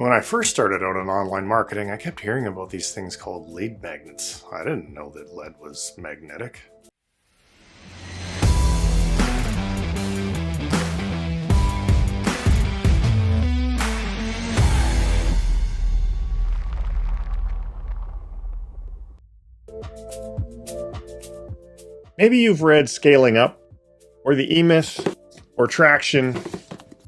When I first started out in online marketing, I kept hearing about these things called lead magnets. I didn't know that lead was magnetic. Maybe you've read Scaling Up, or The E-Myth, or Traction,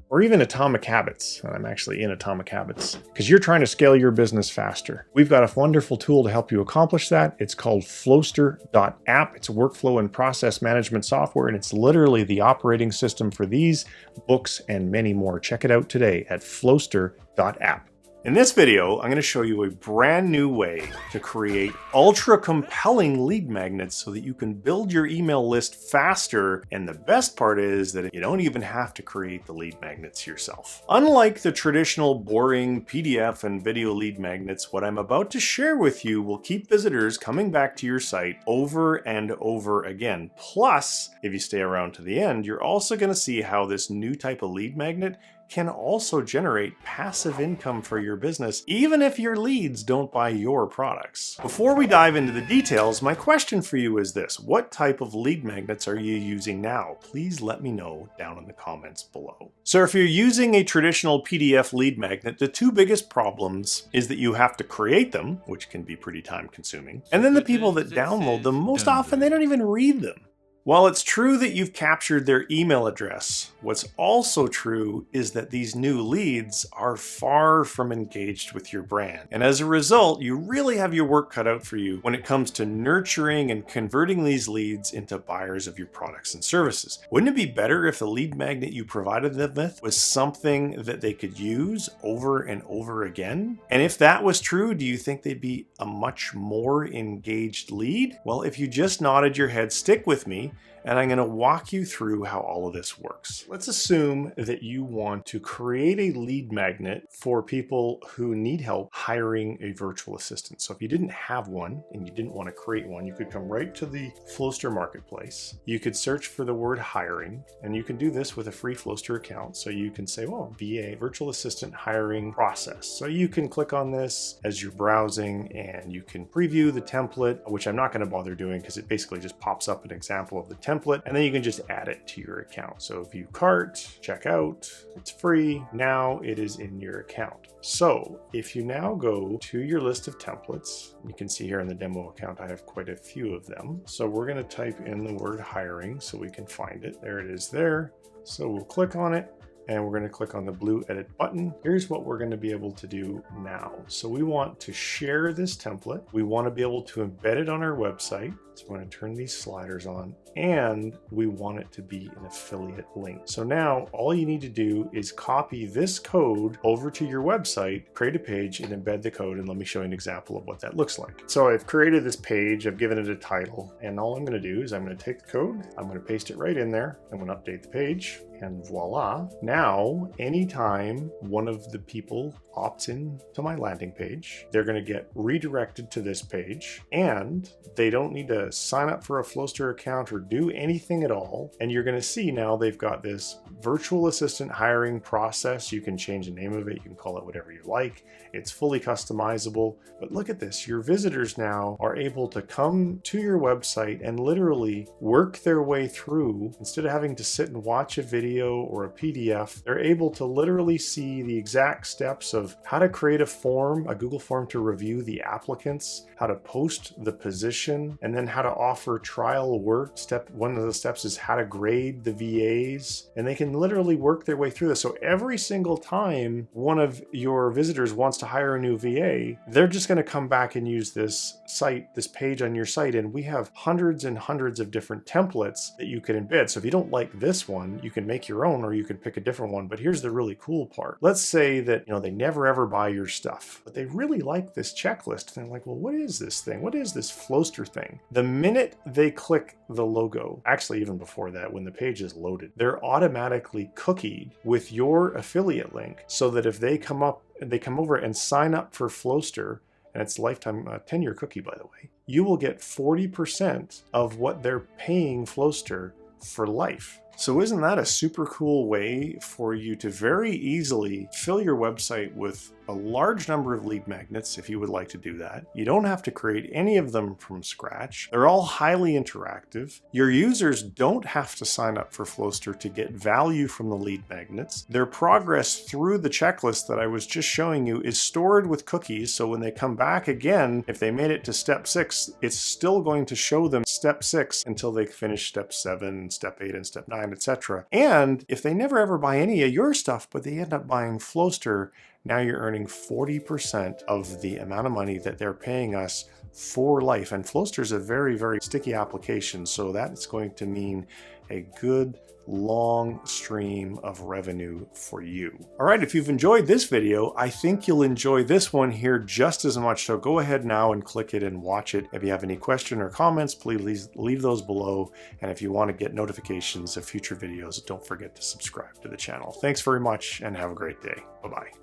or even Atomic Habits. And I'm actually in Atomic Habits because you're trying to scale your business faster. We've got a wonderful tool to help you accomplish that. It's called Flowster.app. It's a workflow and process management software, and it's literally the operating system for these books and many more. Check it out today at Flowster.app. In this video, I'm going to show you a brand new way to create ultra compelling lead magnets so that you can build your email list faster. And the best part is that you don't even have to create the lead magnets yourself. Unlike the traditional boring PDF and video lead magnets, what I'm about to share with you will keep visitors coming back to your site over and over again. Plus, if you stay around to the end, you're also going to see how this new type of lead magnet can also generate passive income for your business, even if your leads don't buy your products. Before we dive into the details, my question for you is this: what type of lead magnets are you using now? Please let me know down in the comments below. So if you're using a traditional PDF lead magnet, the two biggest problems is that you have to create them, which can be pretty time consuming, and then the people that download them, most often they don't even read them. While it's true that you've captured their email address, what's also true is that these new leads are far from engaged with your brand. And as a result, you really have your work cut out for you when it comes to nurturing and converting these leads into buyers of your products and services. Wouldn't it be better if the lead magnet you provided them with was something that they could use over and over again? And if that was true, do you think they'd be a much more engaged lead? Well, if you just nodded your head, stick with me, and I'm going to walk you through how all of this works. Let's assume that you want to create a lead magnet for people who need help hiring a virtual assistant. So if you didn't have one and you didn't want to create one, you could come right to the Flowster marketplace. You could search for the word hiring, and you can do this with a free Flowster account. So you can say, well, VA, virtual assistant hiring process. So you can click on this as you're browsing, and you can preview the template, which I'm not going to bother doing because it basically just pops up an example of the template, and then you can just add it to your account. So view cart, check out, it's free. Now it is in your account. So if you now go to your list of templates, you can see here in the demo account, I have quite a few of them. So we're going to type in the word hiring so we can find it. There it is there. So we'll click on it, and we're going to click on the blue edit button. Here's what we're going to be able to do now. So we want to share this template. We want to be able to embed it on our website. So I'm going to turn these sliders on, and we want it to be an affiliate link. So now all you need to do is copy this code over to your website, create a page, and embed the code. And let me show you an example of what that looks like. So I've created this page, I've given it a title, and all I'm going to do is I'm going to take the code, I'm going to paste it right in there, I'm going to update the page, and voila. Now, anytime one of the people opts in to my landing page, they're going to get redirected to this page, and they don't need to sign up for a Flowster account or do anything at all. And you're going to see now they've got this virtual assistant hiring process. You can change the name of it. You can call it whatever you like. It's fully customizable. But look at this. Your visitors now are able to come to your website and literally work their way through. Instead of having to sit and watch a video or a PDF, they're able to literally see the exact steps of how to create a form, a Google form to review the applicants, how to post the position, and then how to offer trial work. One of the steps is how to grade the VAs, and they can literally work their way through this. So every single time one of your visitors wants to hire a new VA, they're just going to come back and use this site, this page on your site, and we have hundreds and hundreds of different templates that you can embed. So if you don't like this one, you can make your own, or you can pick a different one. But here's the really cool part. Let's say that they never ever buy your stuff, but they really like this checklist. And they're like, well, what is this thing? What is this Flowster thing? The minute they click the logo, actually even before that, when the page is loaded, they're automatically cookied with your affiliate link, so that if they come over and sign up for Flowster, and it's lifetime 10-year cookie, by the way, you will get 40% of what they're paying Flowster for life. So isn't that a super cool way for you to very easily fill your website with a large number of lead magnets if you would like to do that. You don't have to create any of them from scratch. They're all highly interactive. Your users don't have to sign up for Flowster to get value from the lead magnets. Their progress through the checklist that I was just showing you is stored with cookies, so when they come back again, if they made it to step 6, it's still going to show them step 6 until they finish step 7, step 8, and step 9, etc. And if they never ever buy any of your stuff, but they end up buying Flowster, now you're earning 40% of the amount of money that they're paying us for life. And Flowster is a very, very sticky application, so that's going to mean a good long stream of revenue for you. All right, if you've enjoyed this video, I think you'll enjoy this one here just as much. So go ahead now and click it and watch it. If you have any question or comments, please leave those below. And if you want to get notifications of future videos, don't forget to subscribe to the channel. Thanks very much and have a great day. Bye-bye.